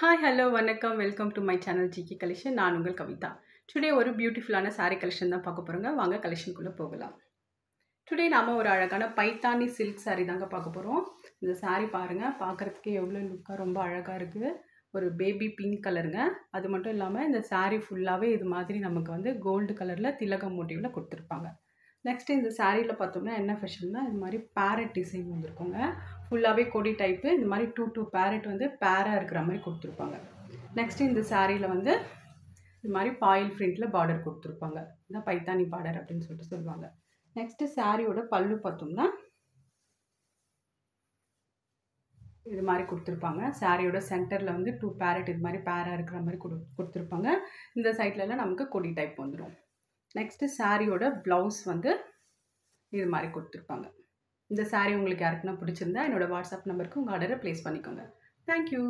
Hi, hello, வணக்கம். Welcome to my channel GK collection. நான் உங்கள் கவிதா. டுடே ஒரு பியூட்டிஃபுல்லான saree கலெக்ஷன் தான் பார்க்க போறோங்க. வாங்க கலெக்ஷனுக்குள்ள போகலாம். டுடே நாம ஒரு அழகான பைத்தானி சில்க் saree தாங்க பார்க்க போறோம். இந்த saree பாருங்க. பார்க்கறதுக்கே எவ்வளோ லுக்கா ரொம்ப அழகா இருக்கு. ஒரு பேபி பிங்க் கலருங்க. அது மட்டும் இல்லாம இந்த saree ஃபுல்லாவே இது மாதிரி நமக்கு வந்து கோல்டு கலர்ல திலகம் மோட்டிவ்ல கொடுத்துருப்பாங்க. நெக்ஸ்ட் இந்த சாரியில் பார்த்தோம்னா என்ன ஃபெஷன்னா இது மாதிரி பேரட் டிசைன் வந்திருக்குங்க. ஃபுல்லாகவே கொடி டைப்பு இந்த மாதிரி டூ பேரட் வந்து பேராக இருக்கிற மாதிரி கொடுத்துருப்பாங்க. நெக்ஸ்ட் இந்த சாரியில் வந்து இது மாதிரி பாயில் பிரிண்டில் பார்டர் கொடுத்துருப்பாங்க. இதான் பைத்தானி பார்டர் அப்படின்னு சொல்லிட்டு சொல்லுவாங்க. நெக்ஸ்ட்டு சாரியோட பல்லு பார்த்தோம்னா இது மாதிரி கொடுத்துருப்பாங்க. சாரியோட சென்டரில் வந்து 2 பேரட் இது மாதிரி பேராக இருக்கிற மாதிரி கொடுத்துருப்பாங்க. இந்த சைட்லலாம் நமக்கு கொடி டைப் வந்துடும். நெக்ஸ்ட்டு சாரியோட ப்ளவுஸ் வந்து இது மாதிரி கொடுத்துருப்பாங்க. இந்த saree உங்களுக்கு யாருக்குன்னா பிடிச்சிருந்தா என்னோட வாட்ஸ்அப் நம்பருக்கு உங்கள் ஆர்டரை ப்ளேஸ் பண்ணிக்கோங்க. தேங்க்யூ.